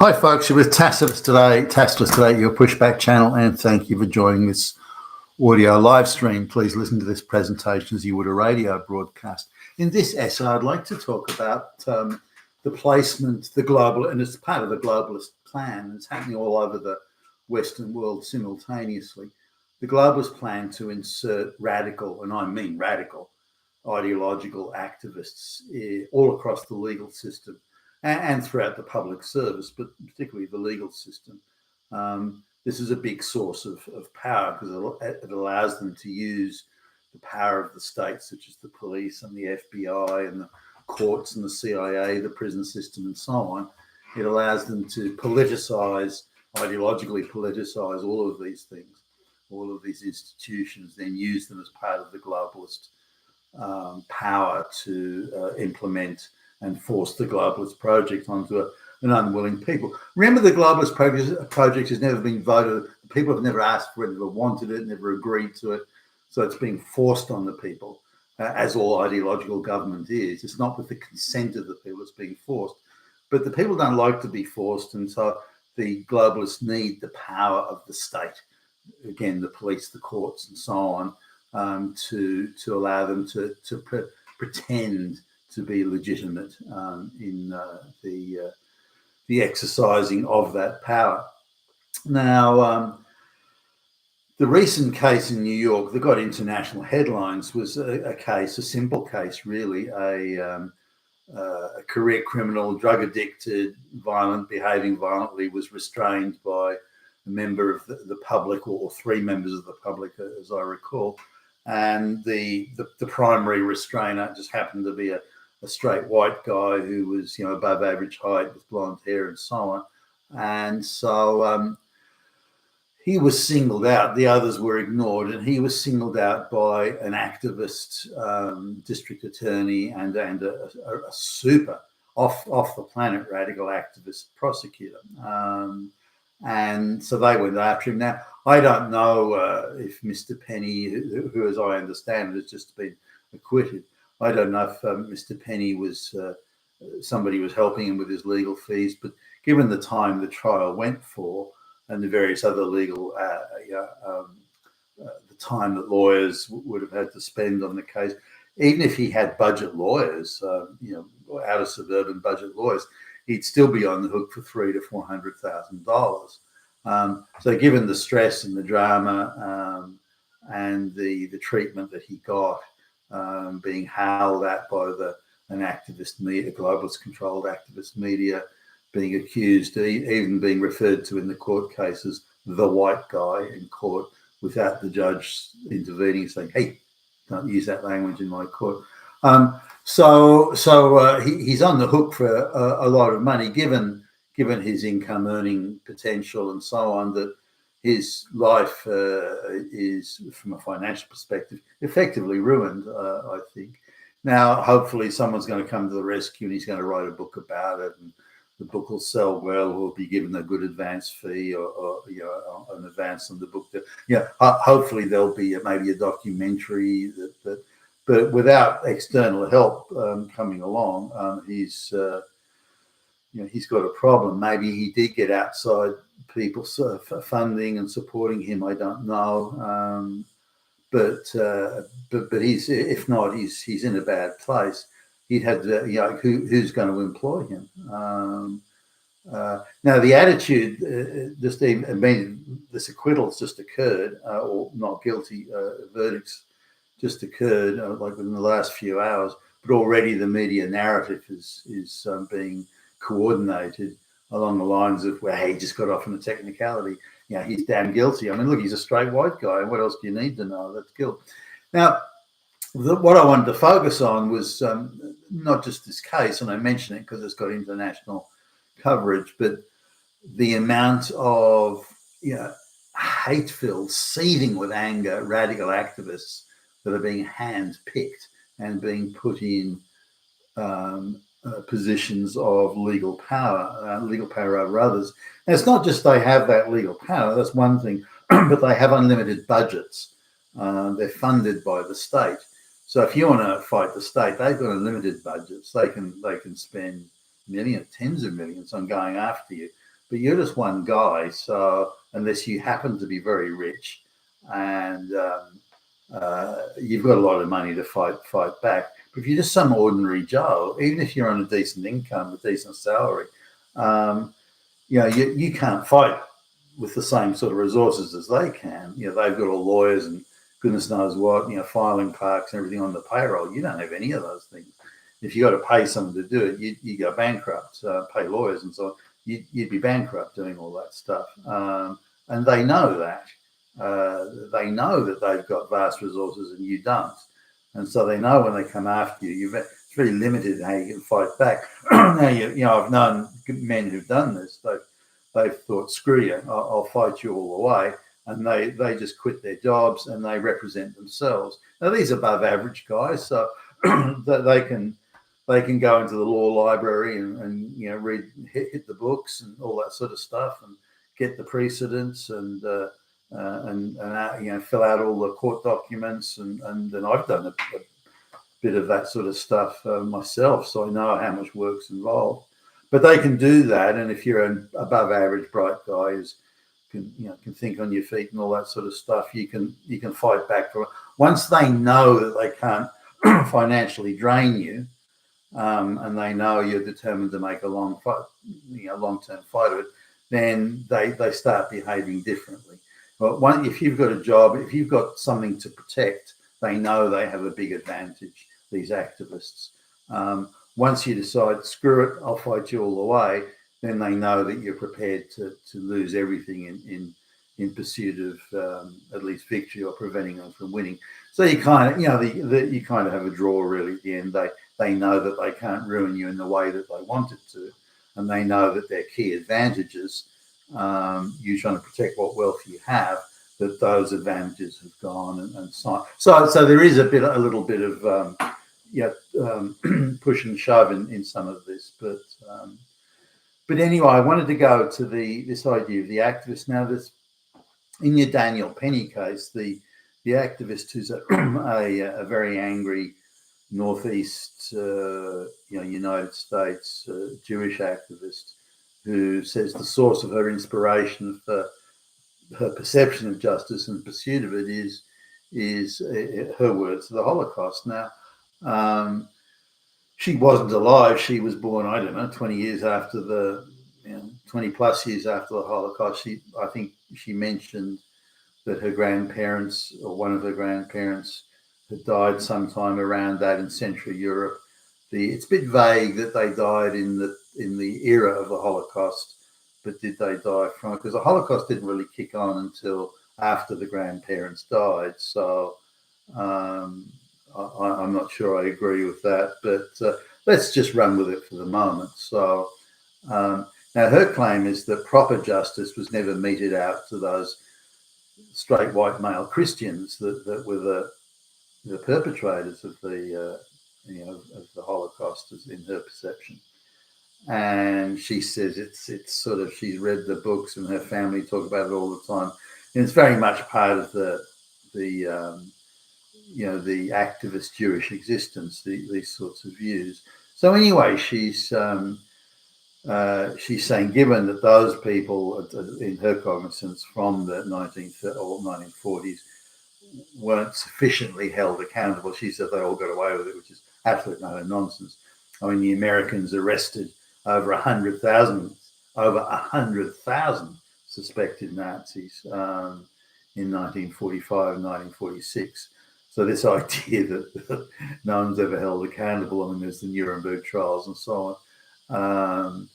Hi folks, you're with Tacitus today, your pushback channel, and thank you for joining this audio live stream. Please listen to this presentation as you would a radio broadcast. In this essay, I'd like to talk about the placement, and it's part of the globalist plan. It's happening all over the Western world simultaneously. The globalist plan to insert radical, and I mean radical, ideological activists all across the legal system and throughout the public service, but particularly the legal system. This is a big source of power because it allows them to use the power of the state, such as the police and the FBI and the courts and the CIA, the prison system and so on. It allows them to ideologically politicize all of these things, all of these institutions, then use them as part of the globalist power to implement and force the globalist project onto an unwilling people. Remember, the globalist project has never been voted. People have never asked for it, never wanted it, never agreed to it. So it's being forced on the people, as all ideological government is. It's not with the consent of the people, it's being forced. But the people don't like to be forced, and so the globalists need the power of the state, again, the police, the courts, and so on, to allow them to pretend to be legitimate in the exercising of that power. Now, the recent case in New York that got international headlines was a simple case, really. A career criminal, drug addicted, behaving violently, was restrained by a member of the public, or three members of the public, as I recall. And the primary restrainer just happened to be a straight white guy who was, above average height with blonde hair and so on. And so he was singled out. The others were ignored, and he was singled out by an activist district attorney and a super off the planet radical activist prosecutor. And so they went after him. Now, I don't know if Mr. Penny, who as I understand has just been acquitted, I don't know if Mr. Penny was somebody was helping him with his legal fees, but given the time the trial went for and the various other legal, the time that lawyers would have had to spend on the case, even if he had budget lawyers, out of suburban budget lawyers, he'd still be on the hook for $300,000 to $400,000. So given the stress and the drama and the treatment that he got, being howled at by an activist media, globalist controlled activist media, being accused, even being referred to in the court cases, the white guy in court, without the judge intervening, saying, "Hey, don't use that language in my court." So he's on the hook for a lot of money, given his income earning potential and so on, that his life is, from a financial perspective, effectively ruined, I think. Now, hopefully someone's going to come to the rescue and he's going to write a book about it, and the book will sell well, or be given a good advance fee or an advance on the book. Hopefully there'll be maybe a documentary but without external help coming along, he's got a problem. Maybe he did get outside people funding and supporting him. I don't know, but he's, if not, he's in a bad place. He'd have to, who's going to employ him? Now the attitude, just even this acquittals just occurred, or not guilty verdicts just occurred, like within the last few hours. But already the media narrative is being coordinated along the lines of, well, hey, he just got off on a technicality. He's damn guilty. I mean, look, he's a straight white guy. What else do you need to know? That's guilt. Now, what I wanted to focus on was not just this case, and I mention it because it's got international coverage, but the amount of hate-filled, seething with anger, radical activists that are being hand-picked and being put in positions of legal power over others. And it's not just they have that legal power, that's one thing, but they have unlimited budgets. They're funded by the state. So if you want to fight the state, they've got unlimited budgets. They can spend millions, tens of millions on going after you. but you're just one guy. So unless you happen to be very rich and you've got a lot of money to fight back. But if you're just some ordinary Joe, even if you're on a decent income, a decent salary, you can't fight with the same sort of resources as they can. They've got all lawyers and goodness knows what, filing clerks and everything on the payroll. You don't have any of those things. If you got to pay someone to do it, you go bankrupt, pay lawyers and so on. You'd be bankrupt doing all that stuff. And they know that. They know that they've got vast resources and you don't. And so they know when they come after you, it's very limited how you can fight back. Now, I've known men who've done this. They've thought, screw you, I'll fight you all the way. And they just quit their jobs and they represent themselves. Now, these are above average guys, so they can go into the law library and read, hit the books and all that sort of stuff and get the precedents and fill out all the court documents and I've done a bit of that sort of stuff myself, so I know how much work's involved. But they can do that, and if you're an above average bright guy who can think on your feet and all that sort of stuff, you can fight back for it. Once they know that they can't financially drain you, and they know you're determined to make a long-term fight of it, then they start behaving differently. But if you've got a job, if you've got something to protect, they know they have a big advantage, these activists. Once you decide, screw it, I'll fight you all the way, then they know that you're prepared to lose everything in pursuit of at least victory or preventing them from winning. So you kind of, you kind of have a draw really at the end. They know that they can't ruin you in the way that they want it to, and they know that their key advantages, you trying to protect what wealth you have, that those advantages have gone and so on. So there is a little bit of push and shove in some of this, but anyway, I wanted to go to this idea of the activist. Now, this in your Daniel Penny case, the activist who's a very angry Northeast, United States Jewish activist, who says the source of her inspiration for her perception of justice and pursuit of it is her words, the Holocaust. Now, she wasn't alive. She was born, 20 years after 20 plus years after the Holocaust. I think she mentioned that her grandparents, or one of her grandparents, had died sometime around that in Central Europe. It's a bit vague that they died in the era of the Holocaust, but did they die from it? Because the Holocaust didn't really kick on until after the grandparents died. So I'm not sure I agree with that, but let's just run with it for the moment. So now her claim is that proper justice was never meted out to those straight white male Christians that were the perpetrators of the Holocaust, in her perception. And she says it's sort of, she's read the books and her family talk about it all the time, and it's very much part of the activist Jewish existence, these sorts of views. So anyway, she's saying, given that those people, in her cognizance, from the 1940s weren't sufficiently held accountable, she said they all got away with it, which is absolute nonsense. I mean, the Americans arrested over 100,000 suspected Nazis in 1945 and 1946. So this idea that no one's ever held accountable, I mean, there's the Nuremberg trials and so on.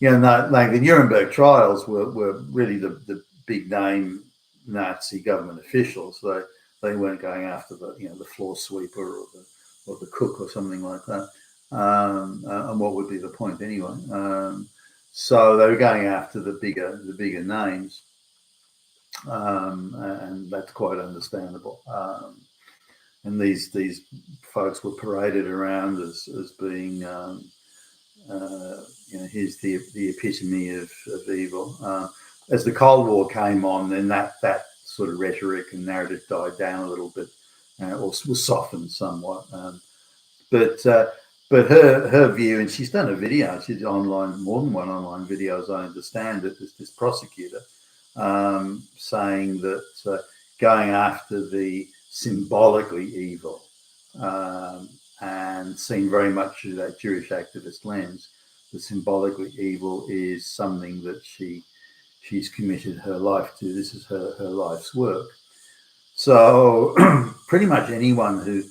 The Nuremberg trials were really the big name Nazi government officials. They weren't going after the floor sweeper or the cook or something like that. And what would be the point anyway? So they were going after the bigger names, and that's quite understandable. And these folks were paraded around as being, here's the epitome of evil. As the Cold War came on, then that sort of rhetoric and narrative died down a little bit, or was softened somewhat. But but her view, and she's done a video. She's online, more than one online video, as I understand it. This prosecutor saying that going after the symbolically evil and seeing very much through that Jewish activist lens, the symbolically evil is something that she's committed her life to. This is her life's work. So pretty much anyone who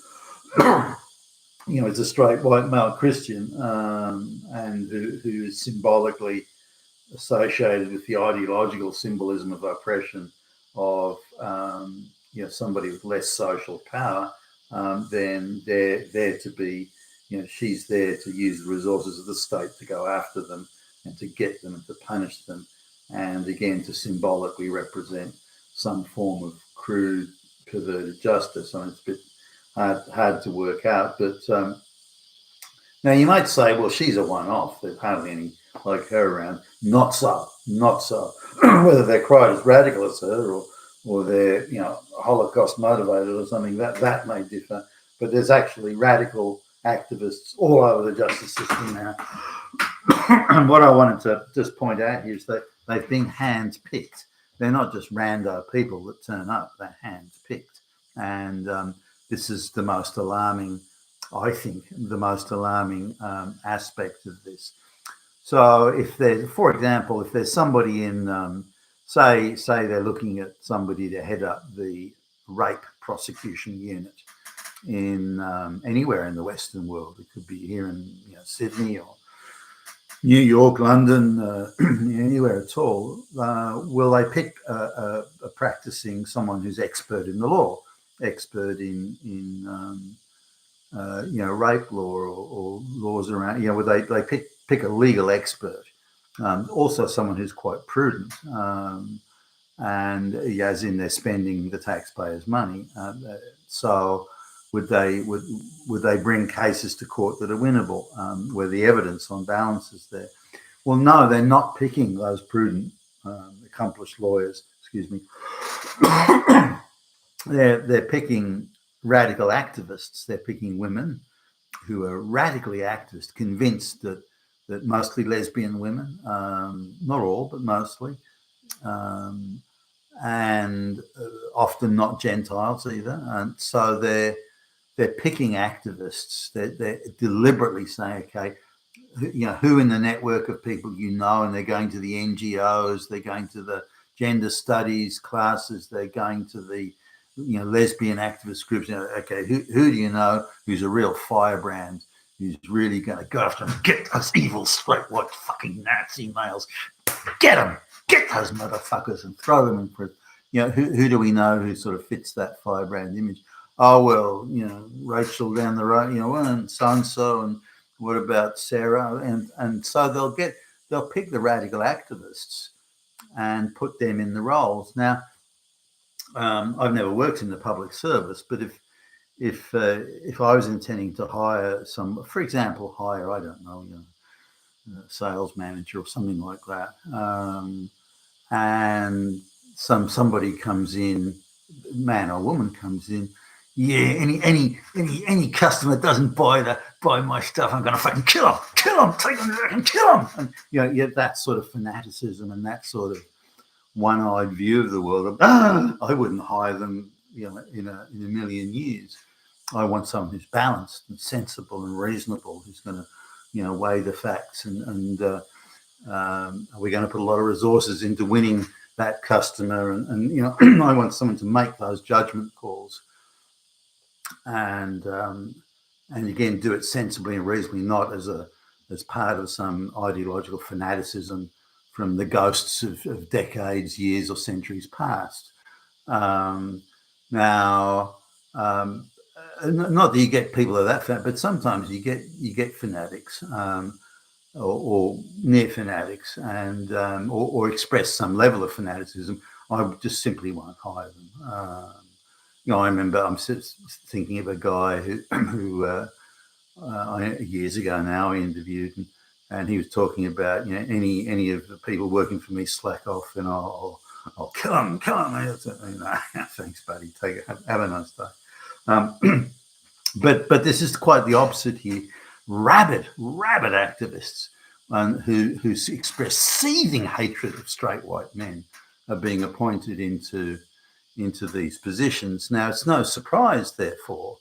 is a straight white male Christian and who is symbolically associated with the ideological symbolism of oppression of somebody with less social power, then they're there to be, she's there to use the resources of the state to go after them and to get them and to punish them, and again to symbolically represent some form of crude, perverted justice. I mean, it's a bit hard to work out, but now you might say, well, she's a one-off. There's hardly any like her around. Not so. Whether they're quite as radical as her or they're Holocaust motivated or something, that may differ. But there's actually radical activists all over the justice system now. And what I wanted to just point out here is that they've been hand-picked. They're not just rando people that turn up. They're hand-picked. And this is the most alarming, I think, aspect of this. So if there's, for example, if there's somebody in, say they're looking at somebody to head up the rape prosecution unit in anywhere in the Western world, it could be here in Sydney or New York, London, anywhere at all, will they pick a practicing someone who's expert in the law, expert in rape law or laws around, would they pick a legal expert, also someone who's quite prudent, and as in they're spending the taxpayers' money. So would they bring cases to court that are winnable, where the evidence on balance is there? Well, no, they're not picking those prudent, accomplished lawyers. Excuse me. They're picking radical activists. They're picking women who are radically activist, convinced that mostly lesbian women, not all, but mostly, and often not Gentiles either. And so they're picking activists. They're deliberately saying, okay, who in the network of people and they're going to the NGOs, they're going to the gender studies classes, they're going to the lesbian activist groups. Okay, who do you know who's a real firebrand, who's really going to go after them, get those evil straight white fucking Nazi males, get those motherfuckers and throw them in prison. Who do we know who sort of fits that firebrand image? Oh, well, Rachel down the road, and so-and-so, and what about Sarah? And so they'll pick the radical activists and put them in the roles. Now, I've never worked in the public service, but if I was intending to hire for example, I don't know, a sales manager or something like that, and somebody comes in, man or woman comes in, any customer doesn't buy my stuff, I'm going to fucking kill them, take them and kill them. And that sort of fanaticism and that sort of one-eyed view of the world. I wouldn't hire them, in a million years. I want someone who's balanced and sensible and reasonable, who's going to, weigh the facts and are we going to put a lot of resources into winning that customer? And I want someone to make those judgment calls and again do it sensibly and reasonably, not as part of some ideological fanaticism from the ghosts of decades, years, or centuries past. Now, not that you get people of that fan, but sometimes you get fanatics or near fanatics, and or express some level of fanaticism. I just simply won't hire them. I remember I'm thinking of a guy who years ago now I interviewed, and he was talking about any of the people working for me slack off, and I'll kill them. Thanks, buddy. Take it. Have a nice day. But this is quite the opposite here. rabid activists who express seething hatred of straight white men are being appointed into these positions. Now, it's no surprise, therefore,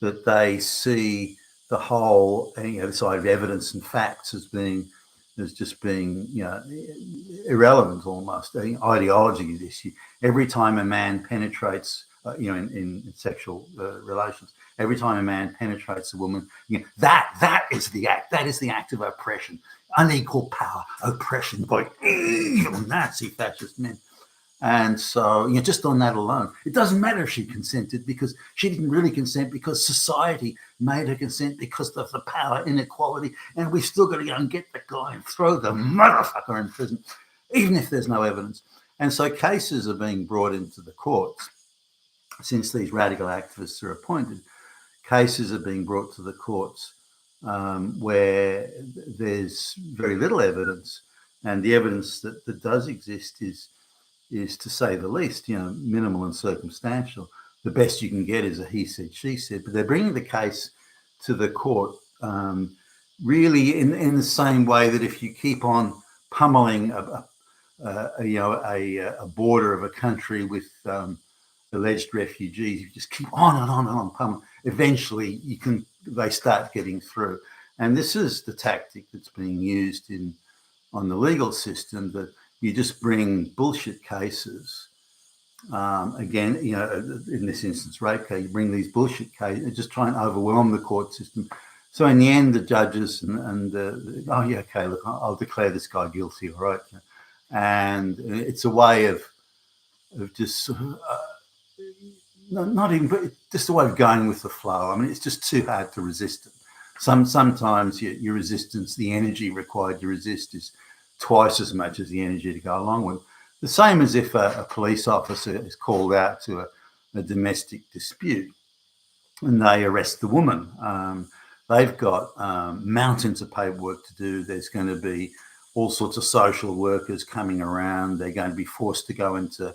that they see the whole, side of evidence and facts as just being, irrelevant almost. Ideology is issue. Every time a man penetrates, in sexual relations, every time a man penetrates a woman, that is the act. That is the act of oppression, unequal power, oppression by evil Nazi fascist men. And so, just on that alone, it doesn't matter if she consented, because she didn't really consent, because society made her consent because of the power inequality. And we've still got to go and get the guy and throw the motherfucker in prison, even if there's no evidence. And so cases are being brought into the courts since these radical activists are appointed. Cases are being brought to the courts where there's very little evidence, and the evidence that does exist is, to say the least, minimal and circumstantial. The best you can get is a he said, she said. But they're bringing the case to the court really in the same way that if you keep on pummeling a border of a country with alleged refugees, you just keep on and on and on pummeling. Eventually, they start getting through. And this is the tactic that's being used on the legal system, that you just bring bullshit cases. Again, in this instance, rape case, you bring these bullshit cases, just try and overwhelm the court system. So in the end, the judges okay, look, I'll declare this guy guilty, all right? And it's a way of just not even, but just a way of going with the flow. I mean, it's just too hard to resist it. Sometimes your resistance, the energy required to resist, is twice as much as the energy to go along with. The same as if a police officer is called out to a domestic dispute and they arrest the woman. They've got mountains of paperwork to do. There's going to be all sorts of social workers coming around. They're going to be forced to go into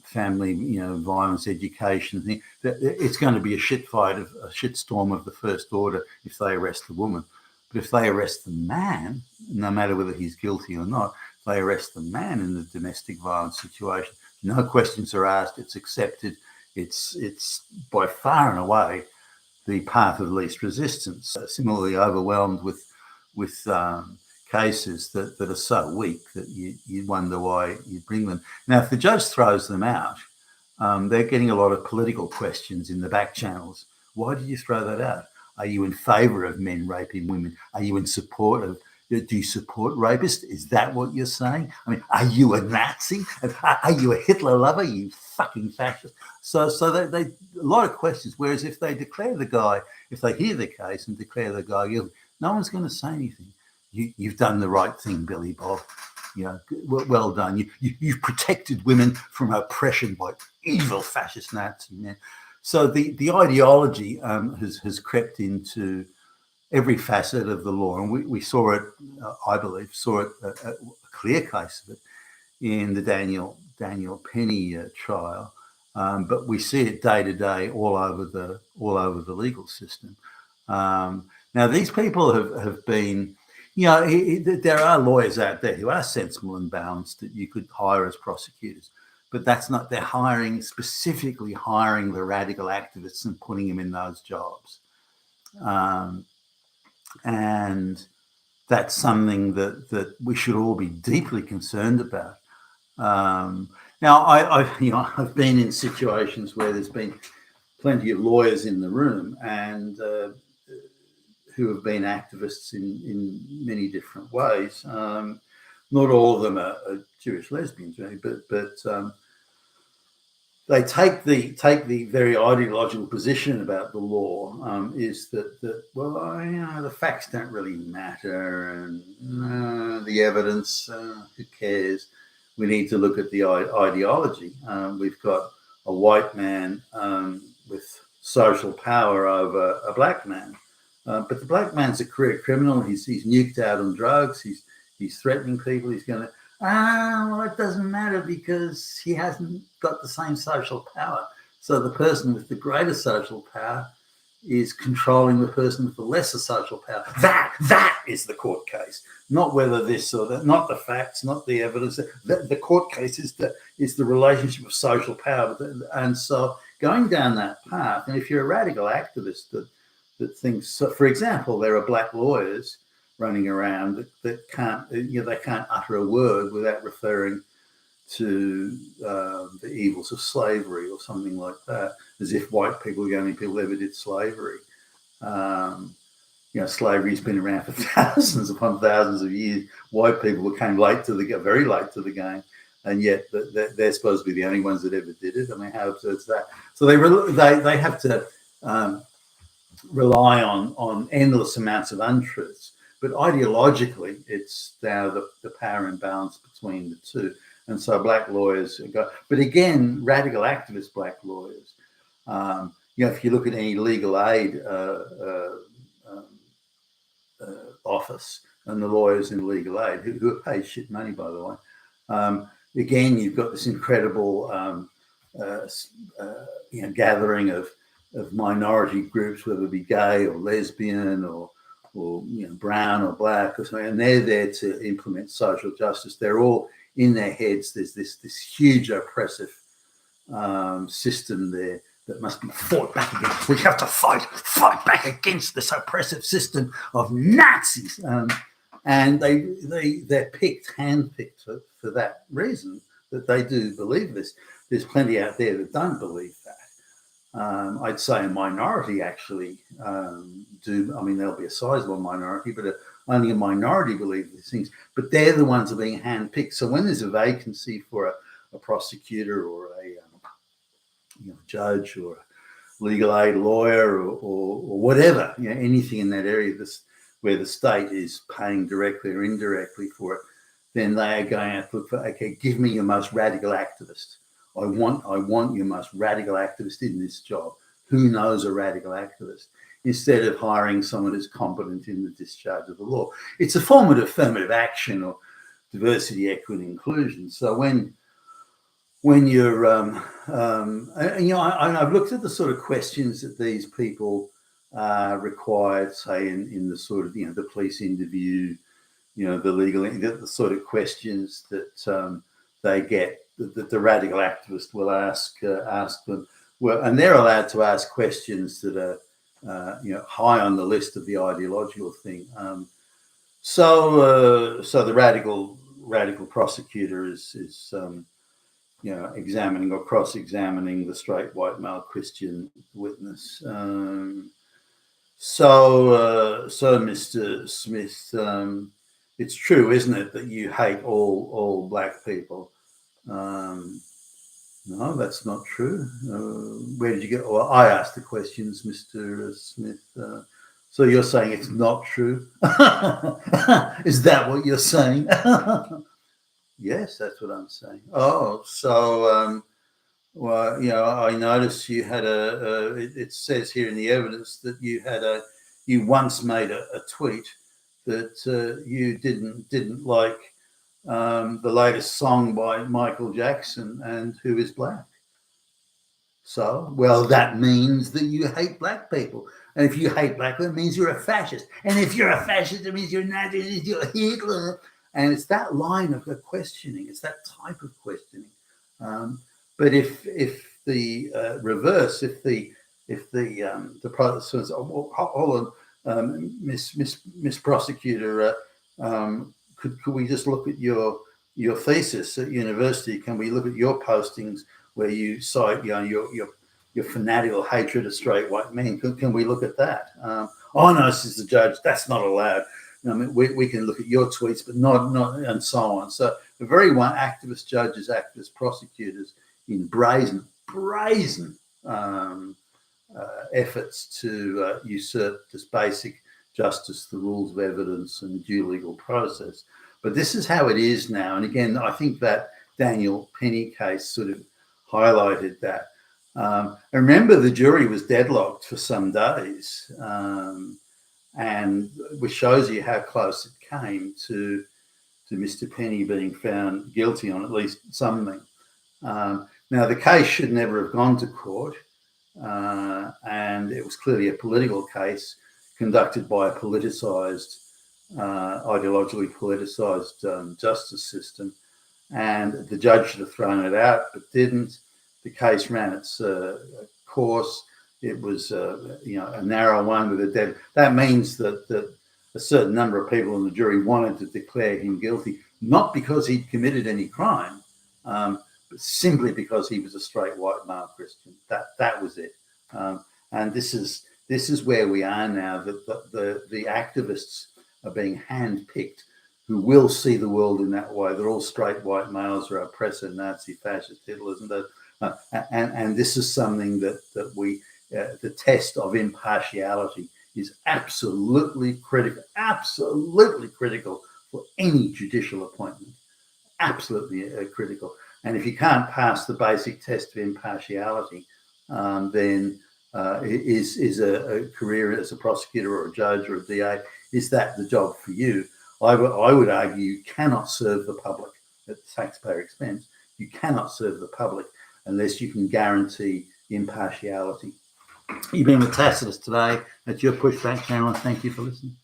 family, violence education. It's going to be a shitstorm of the first order if they arrest the woman. But if they arrest the man, no matter whether he's guilty or not, if they arrest the man in the domestic violence situation, no questions are asked. It's accepted. It's by far and away the path of least resistance. Similarly overwhelmed with cases that are so weak that you wonder why you bring them. Now, if the judge throws them out, they're getting a lot of political questions in the back channels. Why did you throw that out? Are you in favour of men raping women? Are you in support of? Do you support rapists? Is that what you're saying? I mean, are you a Nazi? Are you a Hitler lover? You fucking fascist. So they a lot of questions. Whereas if they declare the guy, if they hear the case and declare the guy guilty, no one's going to say anything. You've done the right thing, Billy Bob. Well done. You've protected women from oppression by evil fascist Nazi men. So the ideology has crept into every facet of the law, and we saw it. I believe saw it a clear case of it in the Daniel Penny trial, but we see it day to day all over the legal system. Now these people have been. There are lawyers out there who are sensible and balanced that you could hire as prosecutors, but that's not. They're specifically hiring the radical activists and putting them in those jobs, and that's something that we should all be deeply concerned about. Now, I've been in situations where there's been plenty of lawyers in the room and who have been activists in many different ways. Not all of them are Jewish lesbians, really, but they take the very ideological position about the law, is that the facts don't really matter, and the evidence, who cares? We need to look at the ideology. We've got a white man with social power over a black man. But the black man's a career criminal. He's nuked out on drugs. He's threatening people. He's going to, well, it doesn't matter because he hasn't got the same social power. So the person with the greater social power is controlling the person with the lesser social power. That is the court case, not whether this or that, not the facts, not the evidence. The court case is the relationship of social power. And so going down that path, and if you're a radical activist that thinks, so for example, there are black lawyers running around that can't, they can't utter a word without referring to the evils of slavery or something like that, as if white people are the only people who ever did slavery. Slavery's been around for thousands upon thousands of years. White people came very late to the game, and yet they're supposed to be the only ones that ever did it. I mean, how absurd is that? So they have to rely on endless amounts of untruths. But ideologically, it's now the power imbalance between the two. And so black lawyers go, but again, radical activist black lawyers, if you look at any legal aid office and the lawyers in legal aid who are paid shit money, by the way, again, you've got this incredible gathering of minority groups, whether it be gay or lesbian or brown or black or something, and they're there to implement social justice. They're all in their heads. There's this huge oppressive system there that must be fought back against. We have to fight back against this oppressive system of Nazis, and they're handpicked for that reason, that they do believe this. There's plenty out there that don't believe that. I'd say a minority actually do. I mean, there'll be a sizable minority, but only a minority believe these things. But they're the ones that are being handpicked. So when there's a vacancy for a prosecutor or a judge or a legal aid lawyer or whatever, anything in that area, where the state is paying directly or indirectly for it, then they are going out to look for, okay, give me your most radical activist. I want your most radical activist in this job. Who knows a radical activist? Instead of hiring someone who's competent in the discharge of the law. It's a form of affirmative action or diversity, equity, inclusion. So when you're, I've looked at the sort of questions that these people required, say in the sort of, the police interview, the sort of questions that they get, that the radical activist will ask them. Well, and they're allowed to ask questions that are, high on the list of the ideological thing. So the radical prosecutor is examining or cross-examining the straight white male Christian witness. So Mr. Smith, it's true, isn't it, that you hate all black people? No, that's not true. Where did you get? Well, I asked the questions, Mr. Smith. So you're saying it's not true? Is that what you're saying? Yes, that's what I'm saying. Oh, so I noticed you had it says here in the evidence that you once made a tweet that you didn't like the latest song by Michael Jackson and Who Is Black. So, well, that means that you hate black people. And if you hate black people, it means you're a fascist. And if you're a fascist, it means you're Nazi, it means you're Hitler. And it's that line of questioning. It's that type of questioning. But if the reverse, if the Protestants, hold on, Miss Prosecutor, could we just look at your thesis at university? Can we look at your postings where you cite your fanatical hatred of straight white men? Can we look at that? Oh no, says the judge, that's not allowed. I mean, we can look at your tweets, but not and so on. So the very one activist judges, activist prosecutors in brazen efforts to usurp this basic justice, the rules of evidence and the due legal process. But this is how it is now. And again, I think that Daniel Penny case sort of highlighted that. And remember, the jury was deadlocked for some days, and which shows you how close it came to Mr. Penny being found guilty on at least something. Now, the case should never have gone to court. and it was clearly a political case conducted by a politicized, ideologically politicized justice system. And the judge should have thrown it out, but didn't. The case ran its course. It was, a narrow one with a dead. That means that a certain number of people in the jury wanted to declare him guilty, not because he'd committed any crime, but simply because he was a straight white male Christian. That was it. And this is where we are now. That the activists are being handpicked, who will see the world in that way. They're all straight white males who are oppressor, Nazi, fascist, Hitlers, and this is something that we the test of impartiality is absolutely critical for any judicial appointment. Absolutely critical. And if you can't pass the basic test of impartiality, then is a career as a prosecutor or a judge or a DA, is that the job for you? I would argue you cannot serve the public at taxpayer expense. You cannot serve the public unless you can guarantee impartiality. You've been with Tacitus today at your Pushback channel. Thank you for listening.